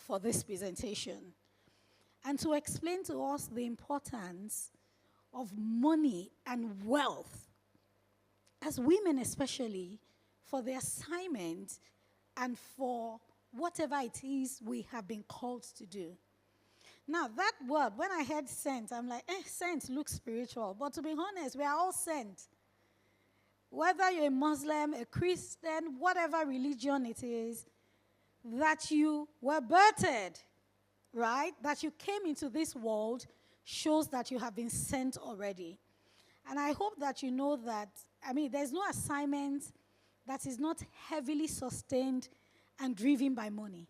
for this presentation and to explain to us the importance of money and wealth, as women especially, for the assignment and for whatever it is we have been called to do. Now, that word, when I heard sent, I'm like, sent looks spiritual. But to be honest, we are all sent. Whether you're a Muslim, a Christian, whatever religion it is, that you were birthed, right? That you came into this world shows that you have been sent already. And I hope that you know that, there's no assignment that is not heavily sustained and driven by money.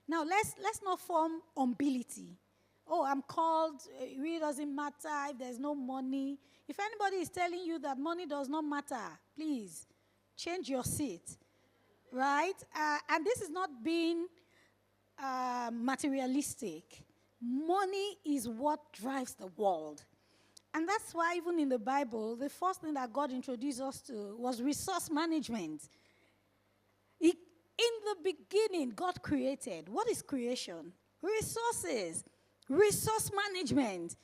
Now, let's not form umbility. Oh, I'm called, it really doesn't matter if there's no money. If anybody is telling you that money does not matter, please change your seat, right? And this is not being materialistic. Money is what drives the world. And that's why even in the Bible, the first thing that God introduced us to was resource management. In the beginning, God created. What is creation? Resources. Resource management.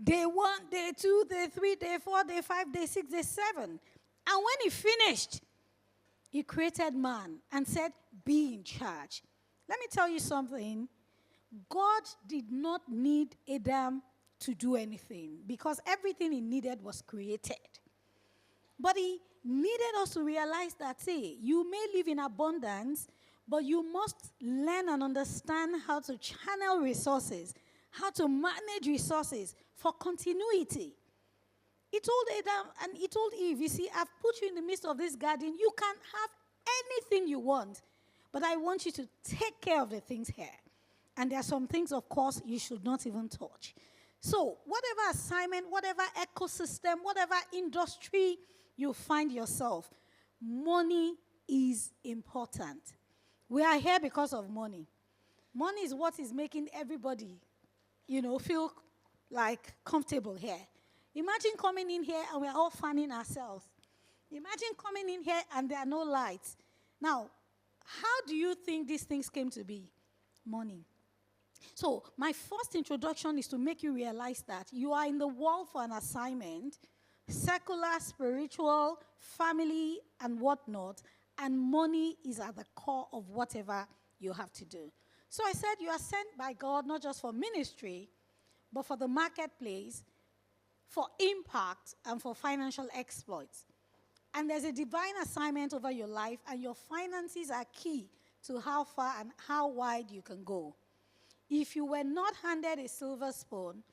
Day 1, day 2, day 3, day 4, day 5, day 6, day 7. And when he finished, he created man and said, be in charge. Let me tell you something. God did not need Adam to do anything because everything he needed was created. But he needed us to realize that, you may live in abundance, but you must learn and understand how to channel resources, how to manage resources for continuity. He told Adam and he told Eve, you see, I've put you in the midst of this garden. You can have anything you want, but I want you to take care of the things here. And there are some things, of course, you should not even touch. So whatever assignment, whatever ecosystem, whatever industry you find yourself, money is important. We are here because of money. Money is what is making everybody, feel like comfortable here. Imagine coming in here and we're all fanning ourselves. Imagine coming in here and there are no lights. Now, how do you think these things came to be? Money. So my first introduction is to make you realize that you are in the world for an assignment, secular, spiritual, family, and whatnot, and money is at the core of whatever you have to do. So I said you are sent by God not just for ministry, but for the marketplace, for impact, and for financial exploits. And there's a divine assignment over your life, and your finances are key to how far and how wide you can go. If you were not handed a silver spoon,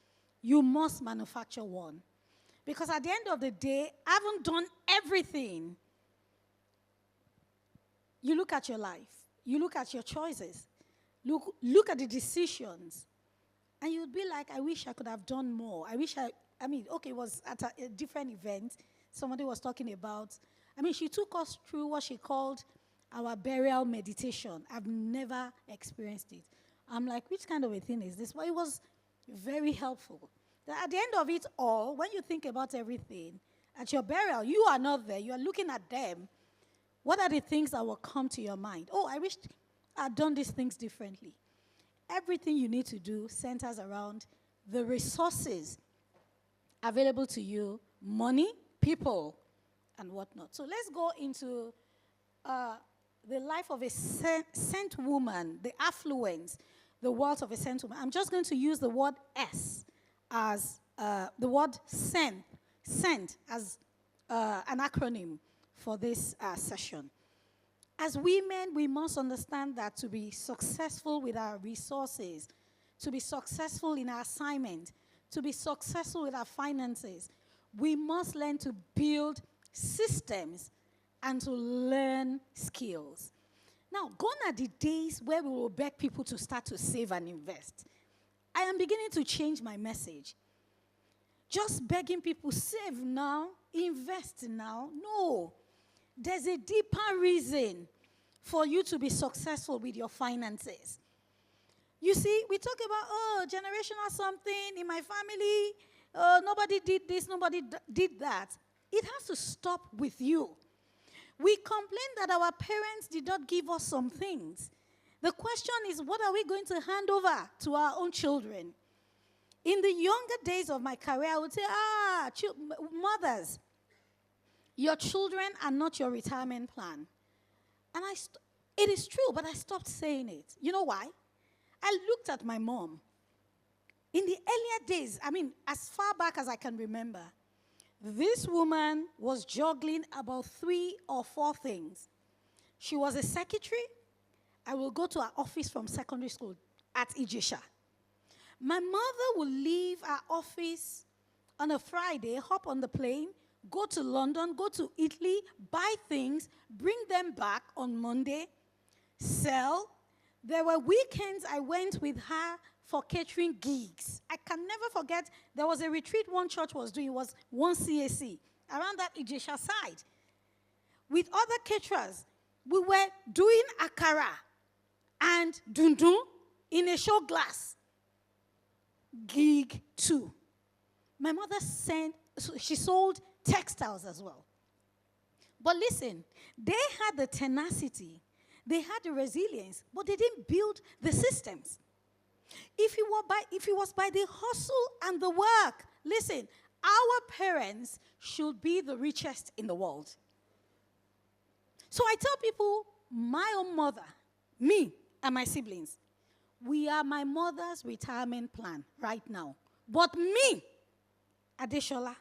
you must manufacture one. Because at the end of the day, I haven't done everything. You look at your life. You look at your choices. Look at the decisions. And you'd be like, I wish I could have done more. It was at a different event. Somebody was talking about, she took us through what she called our burial meditation. I've never experienced it. I'm like, which kind of a thing is this? But it was very helpful. At the end of it all, when you think about everything, at your burial, you are not there. You are looking at them. What are the things that will come to your mind? Oh, I wish I'd done these things differently. Everything you need to do centers around the resources available to you, money, people, and whatnot. So let's go into the life of a sent woman, the affluence, the wealth of a sent woman. I'm just going to use the word S as the word sent as an acronym for this session. As women, we must understand that to be successful with our resources, to be successful in our assignment, to be successful with our finances, we must learn to build systems and to learn skills. Now, gone are the days where we will beg people to start to save and invest. I am beginning to change my message. Just begging people, save now, invest now. No. There's a deeper reason for you to be successful with your finances. You see, we talk about, generational something in my family. Nobody did this, nobody did that. It has to stop with you. We complain that our parents did not give us some things, The question is, what are we going to hand over to our own children? In the younger days of my career, I would say, mothers, your children are not your retirement plan. And it is true, but I stopped saying it. You know why? I looked at my mom. In the earlier days, as far back as I can remember, this woman was juggling about 3 or 4 things. She was a secretary. I will go to her office from secondary school at Ijesha. My mother will leave her office on a Friday, hop on the plane, go to London, go to Italy, buy things, bring them back on Monday, sell. There were weekends I went with her for catering gigs. I can never forget, there was a retreat one church was doing. It was one CAC, around that Ijesha side. With other caterers, we were doing akara and dundun in a show glass. Gig 2. My mother she sold textiles as well. But listen, they had the tenacity, they had the resilience, but they didn't build the systems. If it was by the hustle and the work, listen, our parents should be the richest in the world. So I tell people, my own mother, me and my siblings, we are my mother's retirement plan right now. But me, Adeshola,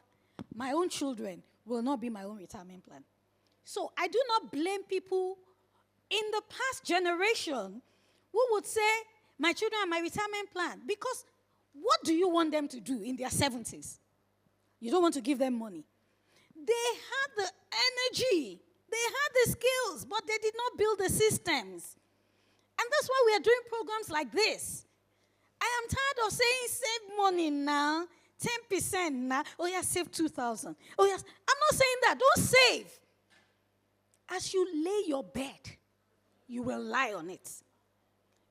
my own children will not be my own retirement plan. So I do not blame people in the past generation who would say, my children are my retirement plan. Because what do you want them to do in their 70s? You don't want to give them money. They had the energy. They had the skills, but they did not build the systems. And that's why we are doing programs like this. I am tired of saying save money now, 10% now. Oh, yeah, save 2,000. Oh, yes. I'm not saying that. Don't save. As you lay your bed, you will lie on it.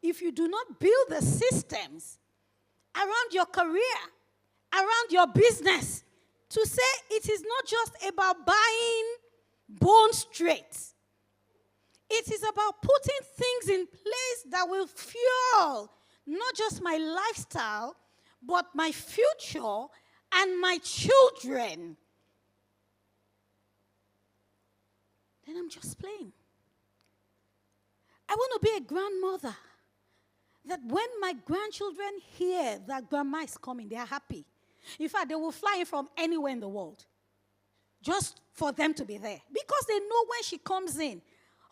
If you do not build the systems around your career, around your business, to say it is not just about buying bone straight. It is about putting things in place that will fuel not just my lifestyle, but my future and my children. Then I'm just playing. I want to be a grandmother that when my grandchildren hear that grandma is coming, they are happy. In fact, they will fly in from anywhere in the world just for them to be there. Because they know when she comes in,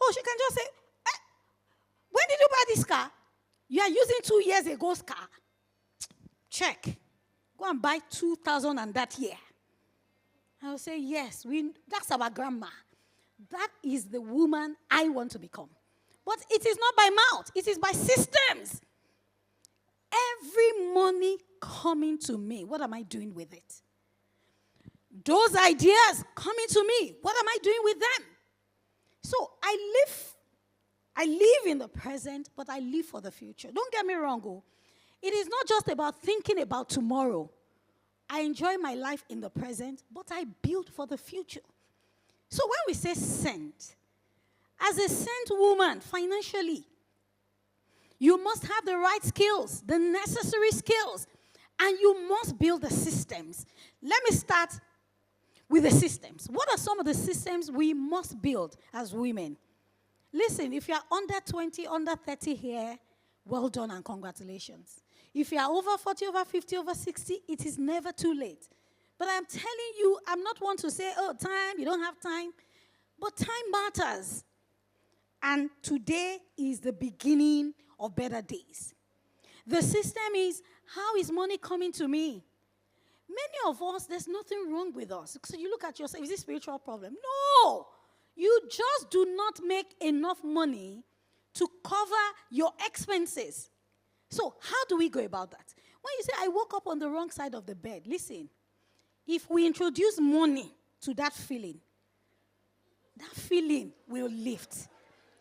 oh, she can just say, when did you buy this car? You are using 2 years ago's car. Check. Go and buy 2,000 and that year. I will say, yes, that's our grandma. That is the woman I want to become. But it is not by mouth. It is by systems. Every money coming to me, what am I doing with it? Those ideas coming to me, what am I doing with them? So I live in the present, but I live for the future. Don't get me wrong. It is not just about thinking about tomorrow. I enjoy my life in the present, but I build for the future. So when we say sent, as a sent woman financially, you must have the right skills, the necessary skills, and you must build the systems. Let me start with the systems. What are some of the systems we must build as women? Listen, if you are under 20, under 30 here, well done and congratulations. If you are over 40, over 50, over 60, it is never too late. But I'm telling you, I'm not one to say, oh, time, you don't have time. But time matters. And today is the beginning of better days. The system is, how is money coming to me? Many of us, there's nothing wrong with us. So you look at yourself, is this a spiritual problem? No! You just do not make enough money to cover your expenses. So how do we go about that? When you say, I woke up on the wrong side of the bed, listen. If we introduce money to that feeling will lift.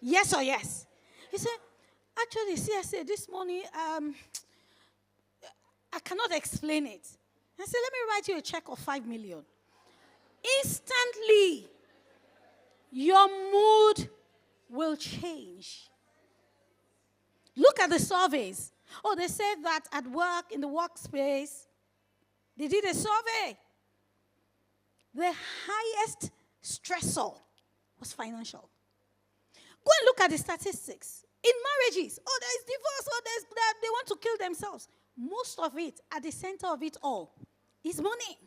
Yes or yes? He said, actually, see, I said this morning, I cannot explain it. I said, let me write you a check of 5 million. Instantly, your mood will change. Look at the surveys. Oh, they said that at work, in the workspace, they did a survey. The highest stressor was financial. Go and look at the statistics. In marriages, oh, there's divorce, oh, they want to kill themselves. Most of it, at the center of it all, is money.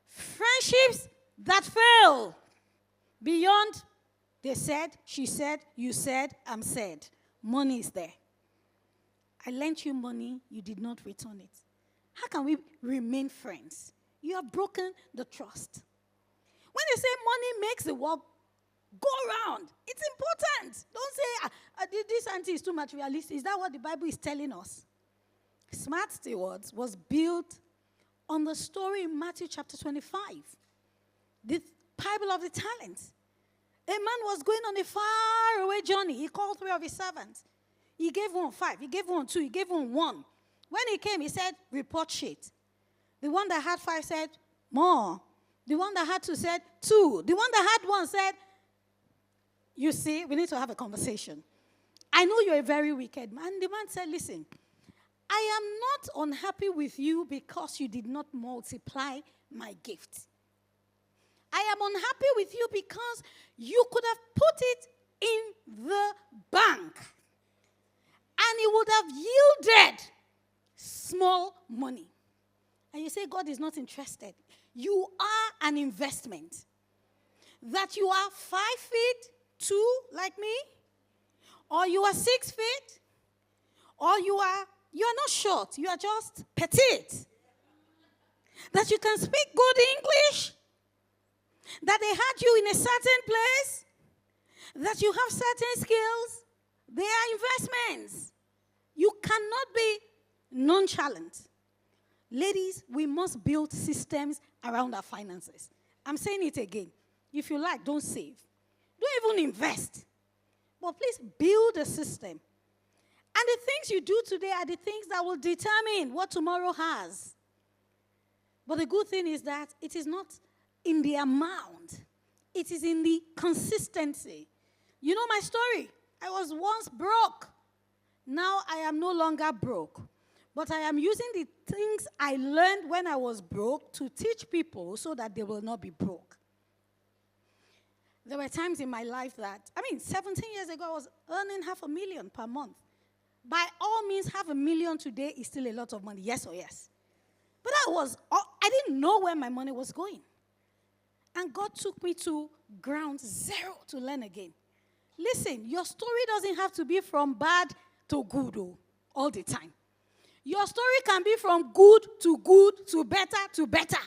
Friendships that fail beyond they said, she said, you said, I'm said. Money is there. I lent you money, you did not return it. How can we remain friends? You have broken the trust. When they say money makes the world go around, it's important. Don't say, this auntie is too materialistic. Is that what the Bible is telling us? Smart Stewards was built on the story in Matthew chapter 25. The parable of the talents. A man was going on a far-away journey. He called 3 of his servants. He gave one 5. He gave one 2. He gave one 1. When he came, he said, report sheet. The one that had 5 said, more. The one that had 2 said, 2. The one that had 1 said, you see, we need to have a conversation. I know you're a very wicked man. The man said, listen, I am not unhappy with you because you did not multiply my gift. I am unhappy with you because you could have put it in the bank and it would have yielded small money. And you say God is not interested. You are an investment. That you are 5 feet 2 like me, or you are 6 feet, or you are not short, you are just petite. That you can speak good English, that they had you in a certain place, that you have certain skills, they are investments. You cannot be nonchalant. Ladies, we must build systems around our finances. I'm saying it again. If you like, don't save. Don't even invest. But please build a system. And the things you do today are the things that will determine what tomorrow has. But the good thing is that it is not in the amount. It is in the consistency. You know my story. I was once broke. Now I am no longer broke. But I am using the things I learned when I was broke to teach people so that they will not be broke. There were times in my life that, 17 years ago, I was earning $500,000 per month. By all means, $500,000 today is still a lot of money, yes or yes. But I didn't know where my money was going. And God took me to ground zero to learn again. Listen, your story doesn't have to be from bad to good all the time. Your story can be from good to better.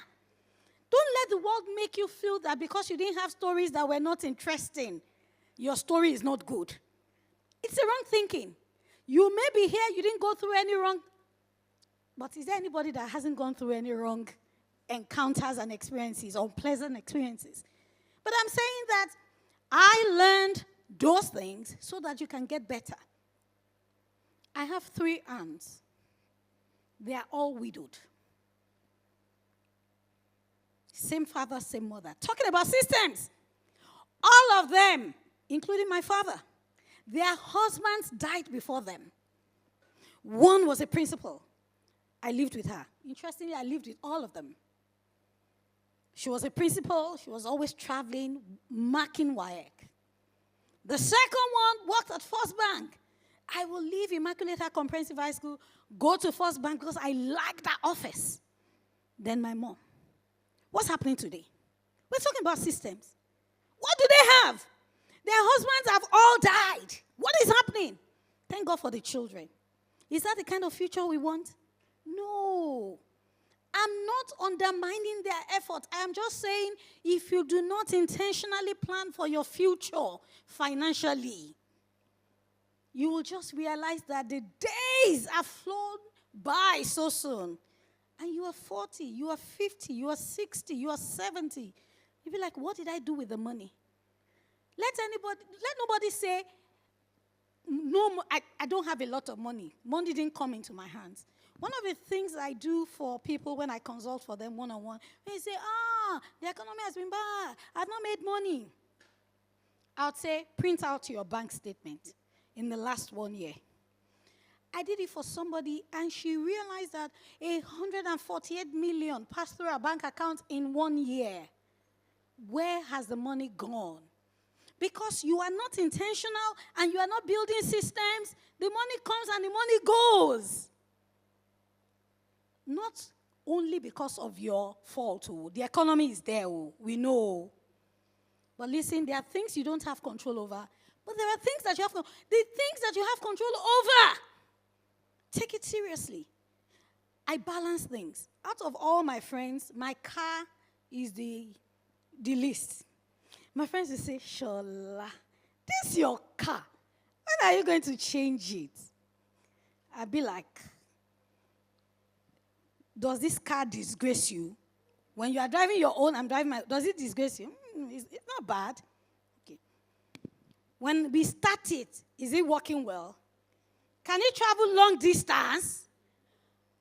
Don't let the world make you feel that because you didn't have stories that were not interesting, your story is not good. It's the wrong thinking. You may be here, you didn't go through any wrong. But is there anybody that hasn't gone through any wrong encounters and experiences, unpleasant experiences? But I'm saying that I learned those things so that you can get better. I have 3 aunts. They are all widowed. Same father, same mother. Talking about systems. All of them, including my father, their husbands died before them. One was a principal. I lived with her. Interestingly, I lived with all of them. She was a principal. She was always traveling, marking WAEC. The second one worked at First Bank. I will leave Immaculate Heart Comprehensive High School, go to First Bank because I like that office. Then my mom. What's happening today? We're talking about systems. What do they have? Their husbands have all died. What is happening? Thank God for the children. Is that the kind of future we want? No. I'm not undermining their effort. I am just saying if you do not intentionally plan for your future financially, you will just realize that the days have flown by so soon. And you are 40, you are 50, you are 60, you are 70. You'll be like, what did I do with the money? Let nobody say, no, I don't have a lot of money. Money didn't come into my hands. One of the things I do for people when I consult for them one-on-one, they say, the economy has been bad. I've not made money. I would say, print out your bank statement. in the last 1 year. I did it for somebody, and she realized that 148 million passed through her bank account in 1 year. Where has the money gone? Because you are not intentional and you are not building systems, the money comes and the money goes. Not only because of your fault. The economy is there, we know. But listen, there are things you don't have control over. But there are things that you have control over. The things that you have control over, take it seriously. I balance things. Out of all my friends, my car is the least. My friends will say, Sola, this is your car. When are you going to change it? I'll be like, does this car disgrace you? When you are driving your own, I'm driving my, does it disgrace you? It's not bad. Okay. When we start it, is it working well? Can it travel long distance?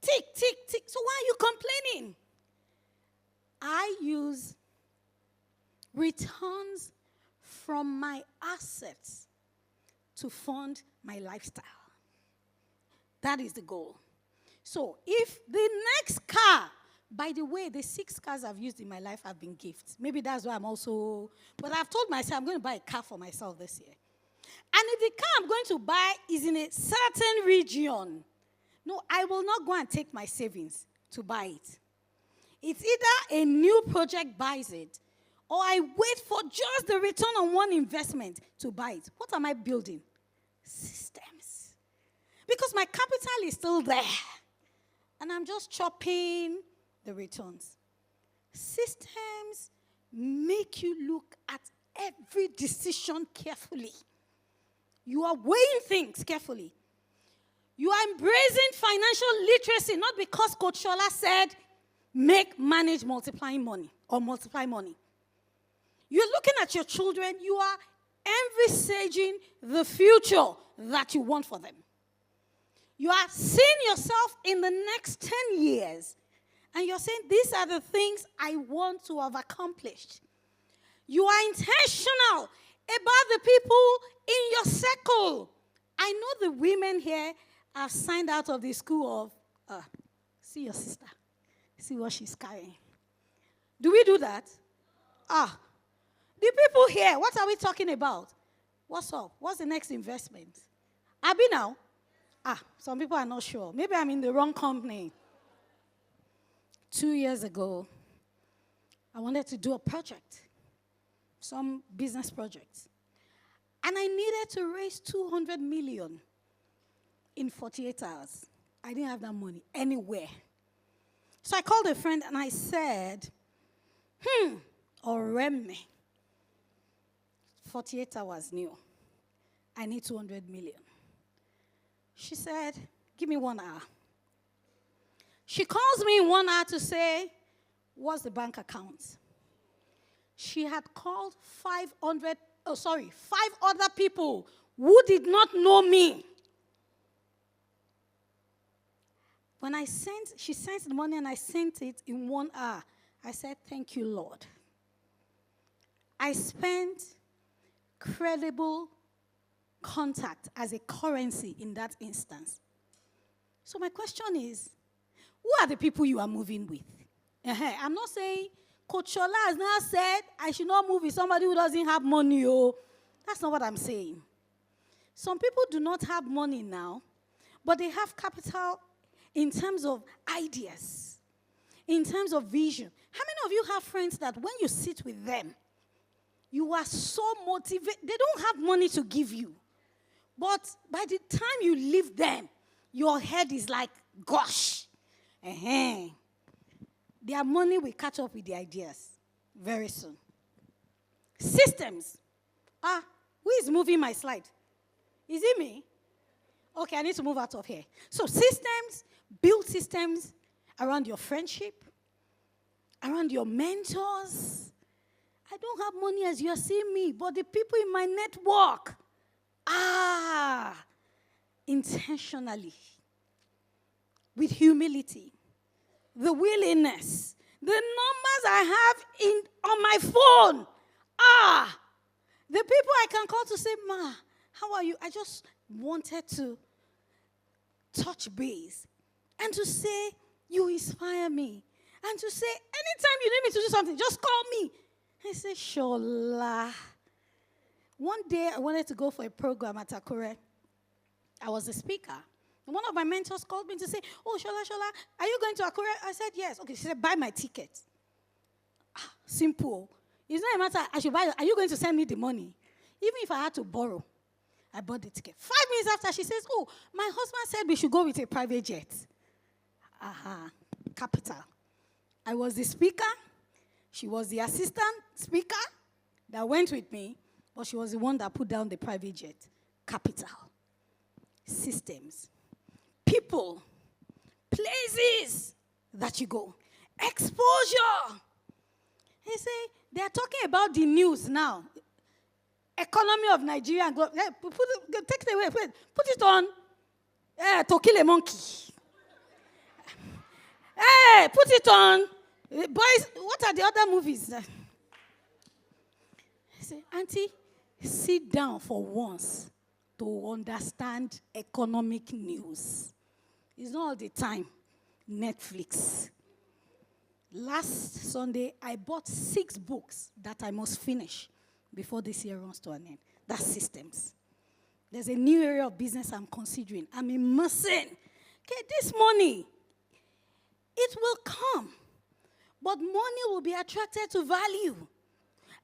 Tick, tick, tick. So why are you complaining? I use returns from my assets to fund my lifestyle. That is the goal. So if the next car, by the way, the 6 cars I've used in my life have been gifts. Maybe that's why I'm also, but I've told myself I'm going to buy a car for myself this year. And if the car I'm going to buy is in a certain region, no, I will not go and take my savings to buy it. It's either a new project buys it, or I wait for just the return on one investment to buy it. What am I building? Systems. Because my capital is still there. And I'm just chopping the returns. Systems make you look at every decision carefully. You are weighing things carefully. You are embracing financial literacy, not because Coach Sola said, make, manage, multiplying money, or multiply money. You're looking at your children, you are envisaging the future that you want for them. You are seeing yourself in the next 10 years, and you're saying, these are the things I want to have accomplished. You are intentional about the people in your circle. I know the women here have signed out of the school of, see your sister, see what she's carrying. Do we do that? The people here, what are we talking about? What's up? What's the next investment? Abi now? Some people are not sure. Maybe I'm in the wrong company. 2 years ago, I wanted to do a project, some business project. And I needed to raise 200 million in 48 hours. I didn't have that money anywhere. So I called a friend and I said, Oreme, 48 hours new. I need 200 million. She said, give me 1 hour. She calls me in 1 hour to say, what's the bank account? She had called 5 other people who did not know me. When she sent the money and I sent it in 1 hour. I said, thank you, Lord. I spent credible contact as a currency in that instance. So my question is, who are the people you are moving with? I'm not saying Coach Sola has now said I should not move with somebody who doesn't have money. That's not what I'm saying. Some people do not have money now, but they have capital in terms of ideas, in terms of vision. How many of you have friends that when you sit with them, you are so motivated? They don't have money to give you. But by the time you leave them, your head is like, gosh. Their money will catch up with the ideas very soon. Systems. Who is moving my slide? Is it me? Okay, I need to move out of here. So systems, build systems around your friendship, around your mentors. I don't have money as you are seeing me, but the people in my network, intentionally, with humility, the willingness, the numbers I have on my phone, the people I can call to say, Ma, How are you? I just wanted to touch base and to say, you inspire me. And to say, anytime you need me to do something, just call me. I said, Sola. One day, I wanted to go for a program at Akure. I was a speaker. And one of my mentors called me to say, oh, Sola, are you going to Akure? I said, yes. Okay, she said, buy my ticket. Simple. It's not a matter, I should buy, are you going to send me the money? Even if I had to borrow, I bought the ticket. 5 minutes after, she says, oh, my husband said we should go with a private jet. Capital. I was the speaker. She was the assistant speaker that went with me, but she was the one that put down the private jet. Capital. Systems. People. Places that you go. Exposure. They say, they are talking about the news now. Economy of Nigeria. Go, take it away. Put it on. To kill a monkey. Hey, put it on. Boys, what are the other movies? I say, Auntie, sit down for once to understand economic news. It's not all the time. Netflix. Last Sunday, I bought 6 books that I must finish before this year runs to an end. That's systems. There's a new area of business I'm considering. I'm immersing. Okay, this money, it will come. But money will be attracted to value.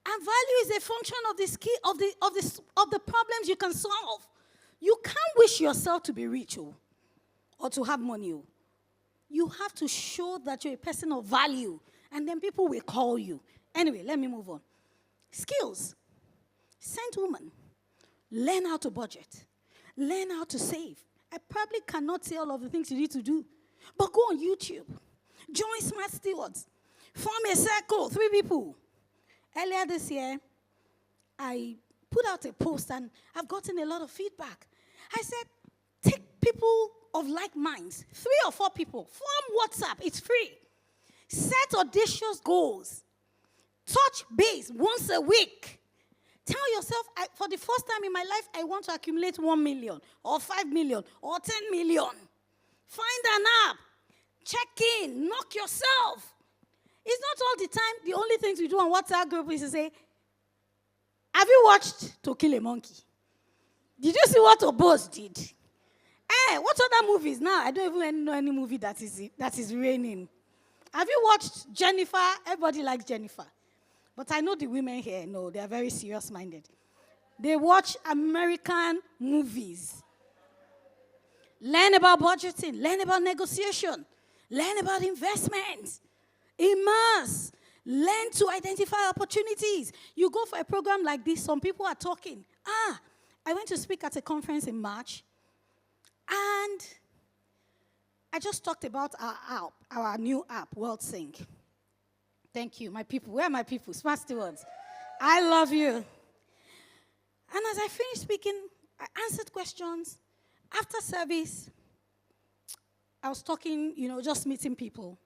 And value is a function of the skill of the problems you can solve. You can't wish yourself to be rich or to have money. You have to show that you're a person of value, and then people will call you. Anyway, let me move on. Skills. Saint woman. Learn how to budget. Learn how to save. I probably cannot say all of the things you need to do, but go on YouTube. Join Smart Stewards. Form a circle, 3 people. Earlier this year, I put out a post and I've gotten a lot of feedback. I said, take people of like minds, 3 or 4 people. Form WhatsApp, it's free. Set audacious goals. Touch base once a week. Tell yourself, for the first time in my life, I want to accumulate 1 million or 5 million or 10 million. Find an app. Check in. Knock yourself. It's not all the time. The only things we do on WhatsApp group is to say, have you watched To Kill a Monkey? Did you see what Obos did? Hey, what other movies? Now, I don't even know any movie that is raining. Have you watched Jennifer? Everybody likes Jennifer. But I know the women here, no, they are very serious-minded. They watch American movies. Learn about budgeting. Learn about negotiation. Learn about investments. Immerse. Learn to identify opportunities. You go for a program like this, some people are talking. I went to speak at a conference in March, and I just talked about our app, our new app, WorldSync. Thank you, my people. Where are my people? Smart Stewards. I love you. And as I finished speaking, I answered questions. After service, I was talking, just meeting people.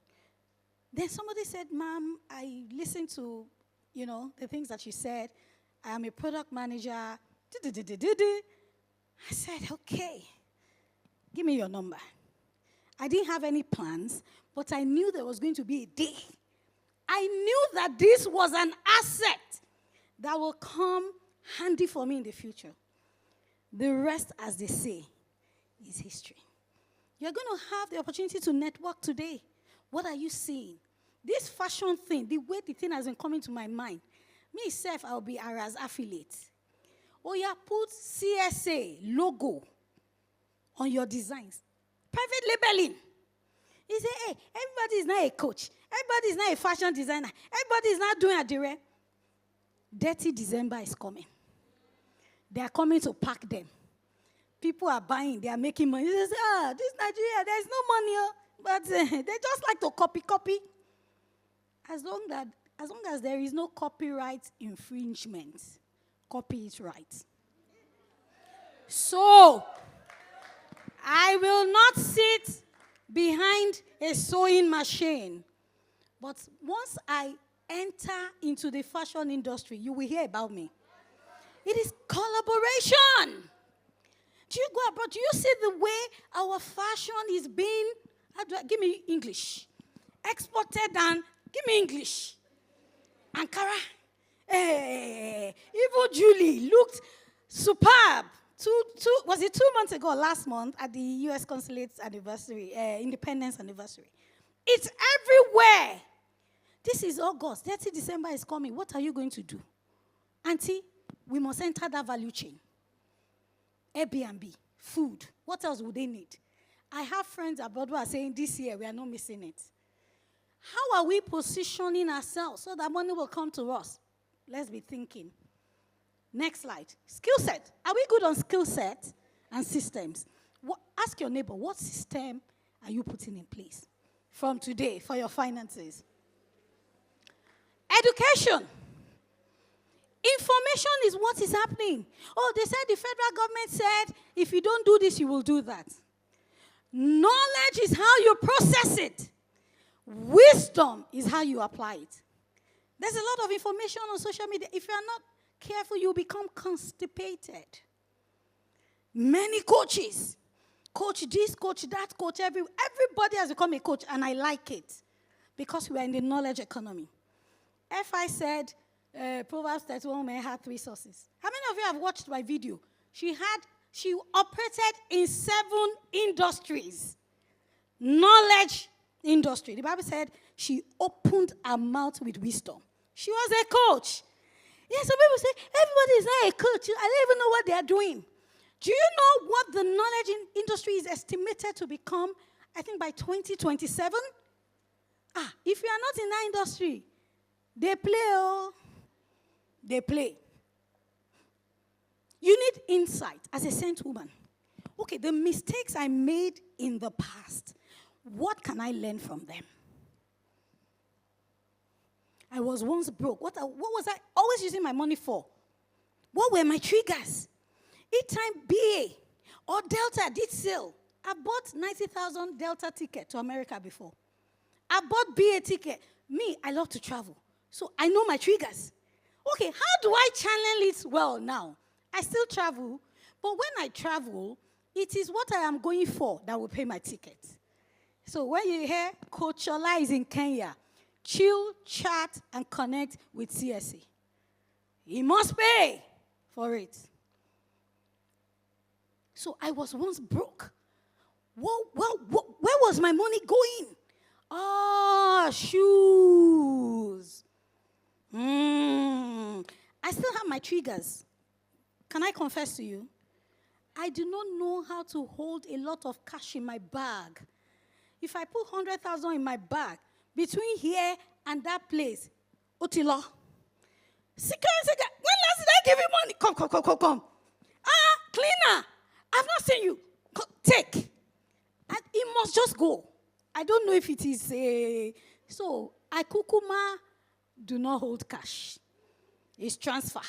Then somebody said, Ma'am, I listened to, the things that you said. I am a product manager. I said, okay, give me your number. I didn't have any plans, but I knew there was going to be a day. I knew that this was an asset that will come handy for me in the future. The rest, as they say, is history. You're going to have the opportunity to network today. What are you seeing? This fashion thing, the way the thing has been coming to my mind. Me, self, I'll be Aras affiliate. Oh, yeah, put CSA logo on your designs. Private labeling. You say, hey, everybody is not a coach. Everybody is not a fashion designer. Everybody is not doing a direct. Dirty December is coming. They are coming to pack them. People are buying. They are making money. They say, this Nigeria, there's no money. But they just like to copy. As long as there is no copyright infringement, copy it right. So, I will not sit behind a sewing machine. But once I enter into the fashion industry, you will hear about me. It is collaboration. Do you go abroad? Do you see the way our fashion is being, give me English, exported and, give me English. Ankara. Even Julie looked superb. Was it 2 months ago, last month, at the U.S. Consulate's anniversary, Independence anniversary? It's everywhere. This is August. 30 December is coming. What are you going to do? Auntie, we must enter that value chain. Airbnb, food. What else would they need? I have friends abroad who are saying this year we are not missing it. How are we positioning ourselves so that money will come to us? Let's be thinking. Next slide. Skill set. Are we good on skill set and systems? Ask your neighbor, what system are you putting in place from today for your finances? Education. Information is what is happening. Oh, they said the federal government said, if you don't do this, you will do that. Knowledge is how you process it. Wisdom is how you apply it. There's a lot of information on social media. If you are not careful, you become constipated. Many coaches. Coach this, coach that, coach everybody has become a coach, and I like it because we are in the knowledge economy. F.I. said, Proverbs 31 may have 3 sources. How many of you have watched my video? She operated in 7 industries. Knowledge industry. The Bible said she opened her mouth with wisdom. She was a coach. Yeah, some people say, everybody is not a coach. I don't even know what they are doing. Do you know what the knowledge industry is estimated to become, I think, by 2027? If you are not in that industry, they play. They play. You need insight as a saint woman. Okay, the mistakes I made in the past, what can I learn from them? I was once broke. What was I always using my money for? What were my triggers? Each time BA or Delta did sale, I bought 90,000 Delta ticket to America before. I bought BA ticket. Me, I love to travel. So I know my triggers. Okay, how do I channel it well now? I still travel, but when I travel, it is what I am going for that will pay my ticket. So when you hear Coach Sola is in Kenya, chill, chat, and connect with CSA. He must pay for it. So I was once broke. Where was my money going? Shoes. I still have my triggers. Can I confess to you? I do not know how to hold a lot of cash in my bag. If I put 100,000 in my bag, between here and that place, Otilo. When last did I give you money? Come. Cleaner, I've not seen you. Take. And it must just go. I don't know if it is a... So, I kukuma do not hold cash. It's transfer.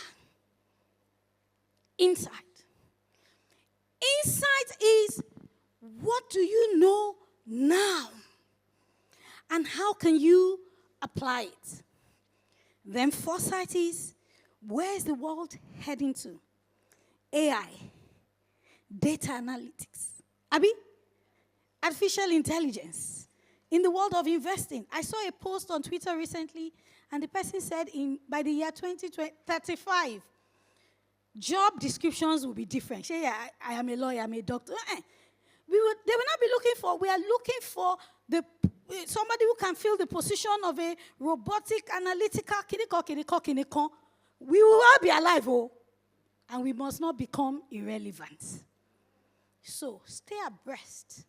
Insight. Insight is, what do you know now? And how can you apply it? Then foresight is, where is the world heading to? AI, data analytics, artificial intelligence. In the world of investing, I saw a post on Twitter recently, and the person said by the year 2035, job descriptions will be different. Say, I am a lawyer, I'm a doctor. They will not be looking for, we are looking for somebody who can fill the position of a robotic, analytical, kiniko. We will all be alive, and we must not become irrelevant. So, stay abreast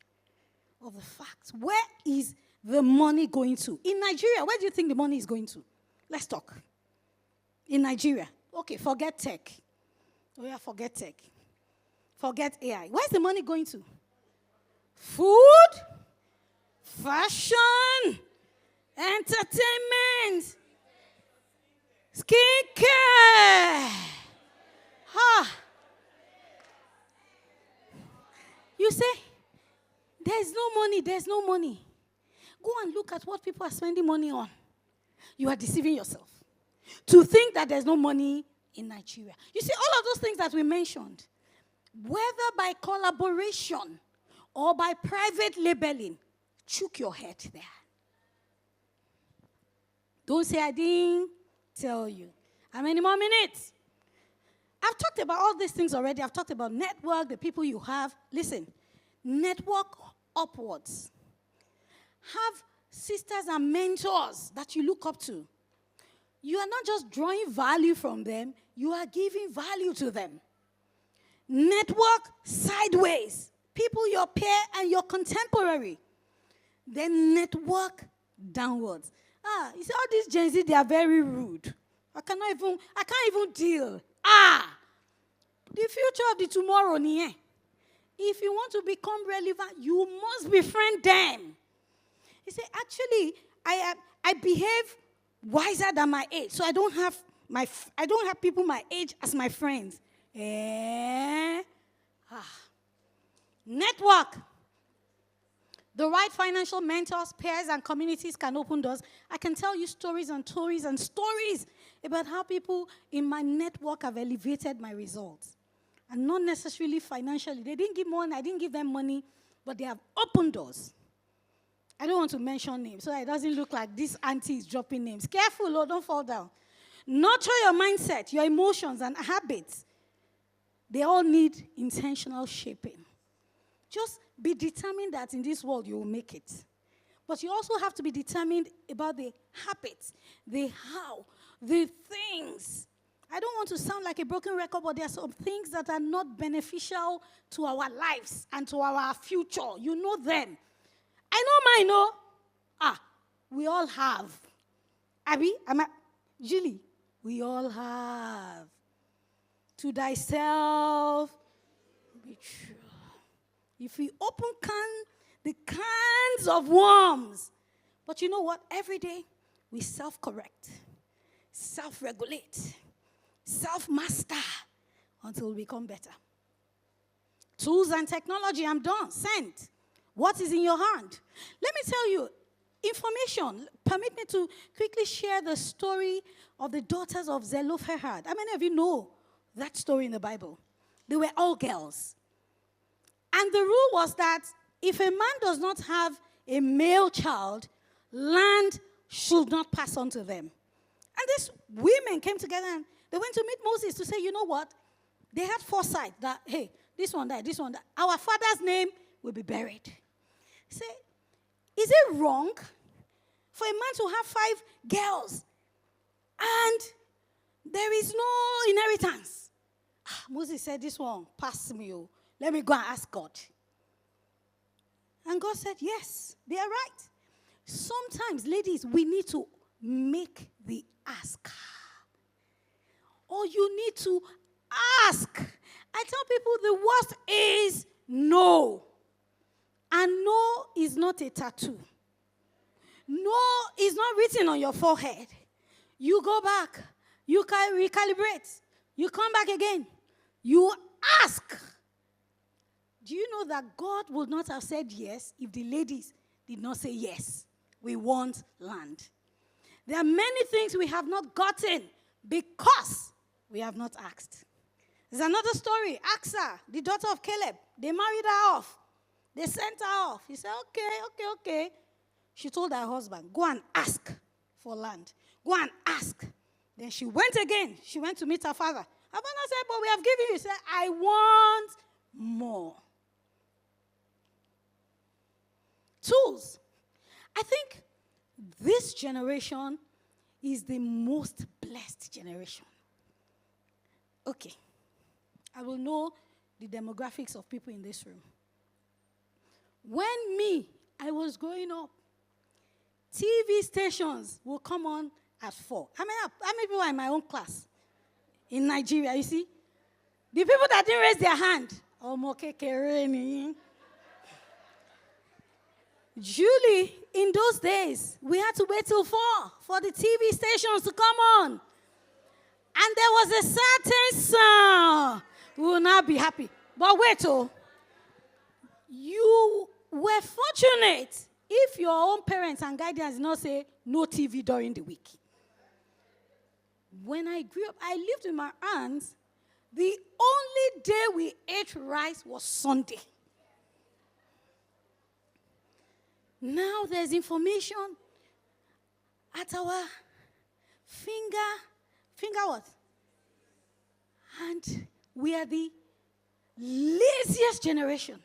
of the facts. Where is the money going to? In Nigeria, where do you think the money is going to? Let's talk. In Nigeria. Okay, forget tech. Forget tech. Forget AI. Where's the money going to? Food, fashion, entertainment, skincare. You say, there's no money. Go and look at what people are spending money on. You are deceiving yourself to think that there's no money in Nigeria. You see, all of those things that we mentioned, whether by collaboration or by private labeling, chook your head there. Don't say I didn't tell you. How many more minutes? I've talked about all these things already. I've talked about network, the people you have. Listen, network upwards. Have sisters and mentors that you look up to. You are not just drawing value from them, you are giving value to them. Network sideways. People your peer and your contemporary. Then network downwards. You see, all these Gen Z, they are very rude. I can't even deal. The future of the tomorrow, if you want to become relevant, you must befriend them. You say, actually, I behave wiser than my age, so I don't have people my age as my friends. Network. The right financial mentors, peers, and communities can open doors. I can tell you stories and stories and stories about how people in my network have elevated my results. And not necessarily financially. They didn't give money, I didn't give them money, but they have opened doors. I don't want to mention names, so it doesn't look like this auntie is dropping names. Careful, don't fall down. Nurture your mindset, your emotions, and habits. They all need intentional shaping. Just be determined that in this world you will make it. But you also have to be determined about the habits, the how, the things. I don't want to sound like a broken record, but there are some things that are not beneficial to our lives and to our future. You know them. I know mine, we all have. Abby, Julie, we all have. To thyself be true. If we open the cans of worms. But you know what? Every day we self-correct, self-regulate, self-master until we become better. Tools and technology, I'm done. Sent. What is in your hand? Let me tell you, information. Permit me to quickly share the story of the daughters of Zelophehad. How many of you know that story in the Bible? They were all girls. And the rule was that if a man does not have a male child, land should not pass on to them. And these women came together and they went to meet Moses to say, you know what? They had foresight that, hey, this one died, this one died. Our father's name will be buried. Say, is it wrong for a man to have 5 girls and there is no inheritance? Moses said, this one, pass me. Let me go and ask God. And God said, yes, they are right. Sometimes, ladies, we need to make the ask. Or you need to ask. I tell people the worst is no. And no is not a tattoo. No is not written on your forehead. You go back. You can recalibrate. You come back again. You ask. Do you know that God would not have said yes if the ladies did not say yes? We want land. There are many things we have not gotten because we have not asked. There's another story. Axa, the daughter of Caleb, they married her off. They sent her off. He said, okay. She told her husband, go and ask for land. Go and ask. Then she went again. She went to meet her father. Her father said, but we have given you. He said, I want more. Tools. I think this generation is the most blessed generation. Okay. I will know the demographics of people in this room. When I was growing up, TV stations will come on at 4. How many people are in my own class? In Nigeria, you see? The people that didn't raise their hand. Julie, in those days, we had to wait till 4 for the TV stations to come on. And there was a certain sound. We will not be happy. But wait, you were fortunate if your own parents and guardians did not say no TV during the week. When I grew up, I lived with my aunts The only day we ate rice was Sunday. Now there's information at our finger what? And we are the laziest generation.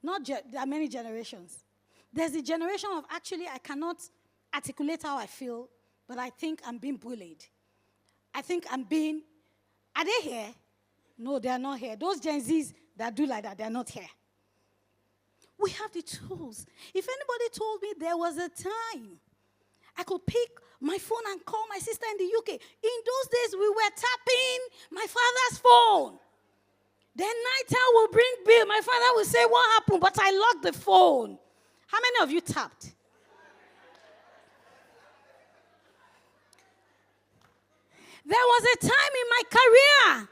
There are many generations. There's the generation of actually I cannot articulate how I feel, but I think I'm being bullied. I think are they here? No, they are not here. Those Gen Zs that do like that, they're not here. We have the tools. If anybody told me there was a time I could pick my phone and call my sister in the UK. In those days, we were tapping my father's phone. Then night owl will bring bill. My father will say, what happened? But I locked the phone. How many of you tapped? There was a time in my career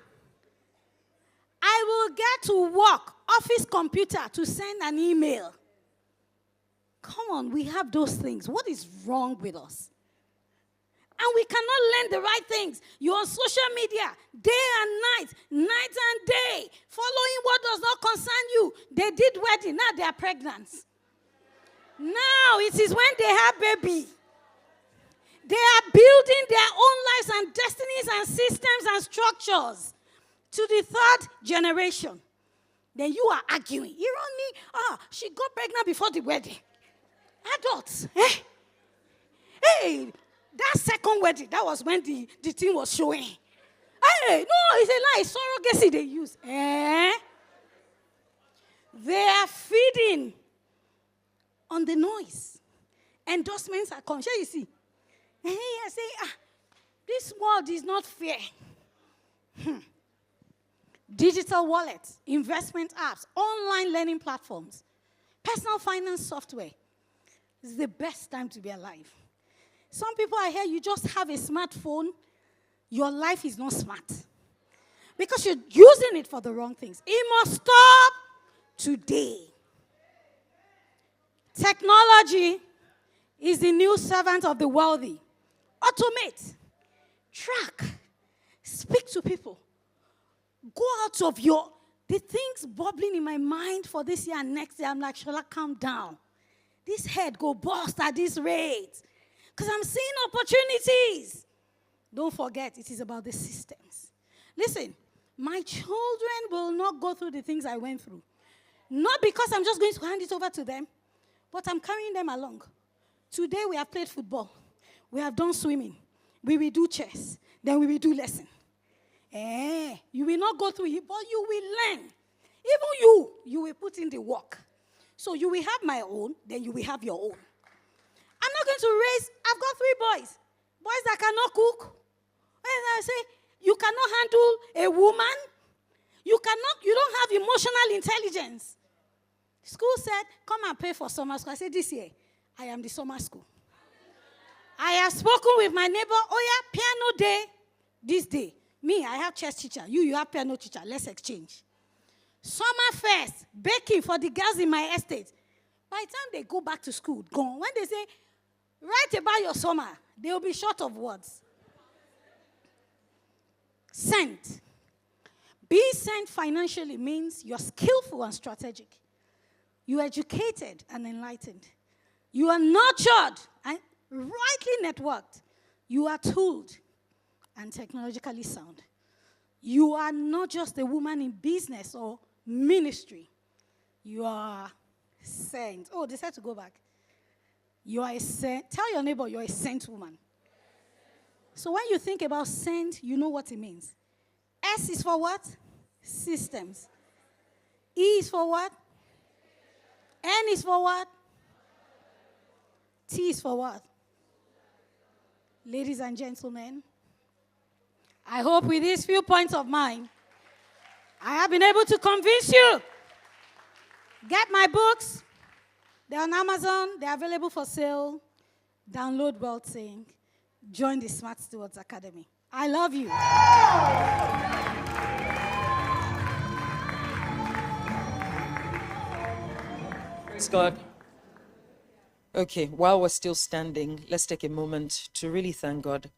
I will get to work, office computer, to send an email. Come on, we have those things. What is wrong with us? And we cannot learn the right things. You're on social media, day and night and day, following what does not concern you. They did wedding, now they are pregnant. Now it is when they have baby. They are building their own lives and destinies and systems and structures to the third generation. Then you are arguing. She got pregnant before the wedding. Adults, Hey, that second wedding, that was when the thing was showing. Hey, no, it's a lie. Surrogacy they use. They are feeding on the noise. Endorsements are coming. You see. I say, this world is not fair. Digital wallets, investment apps, online learning platforms, personal finance software. It's the best time to be alive. Some people I hear you just have a smartphone. Your life is not smart. Because you're using it for the wrong things. It must stop today. Technology is the new servant of the wealthy. Automate, track, speak to people. Go out of the things bubbling in my mind for this year and next year. I'm like, shall I calm down? This head go bust at this rate. Because I'm seeing opportunities. Don't forget, it is about the systems. Listen, my children will not go through the things I went through. Not because I'm just going to hand it over to them, but I'm carrying them along. Today we have played football. We have done swimming. We will do chess. Then we will do lesson. You will not go through it, but you will learn. Even you will put in the work. So you will have my own, then you will have your own. I'm not going to I've got 3 boys. Boys that cannot cook. And I say, you cannot handle a woman. You don't have emotional intelligence. School said, come and pay for summer school. I said, this year, I am the summer school. I have spoken with my neighbor, piano day, this day. Me, I have chess teacher. You have piano teacher. Let's exchange. Summer fest, baking for the girls in my estate. By the time they go back to school, gone. When they say, write about your summer, they will be short of words. Sent. Being sent financially means you're skillful and strategic. You are educated and enlightened. You are nurtured and rightly networked. You are tooled and technologically sound. You are not just a woman in business or ministry. You are sent. Oh, they said to go back. You are a sent. Tell your neighbor you're a sent woman. So when you think about sent, you know what it means. S is for what? Systems. E is for what? N is for what? T is for what? Ladies and gentlemen, I hope with these few points of mine, I have been able to convince you. Get my books. They're on Amazon. They're available for sale. Download World Sync. Join the Smart Stewards Academy. I love you. Praise God. Okay, while we're still standing, let's take a moment to really thank God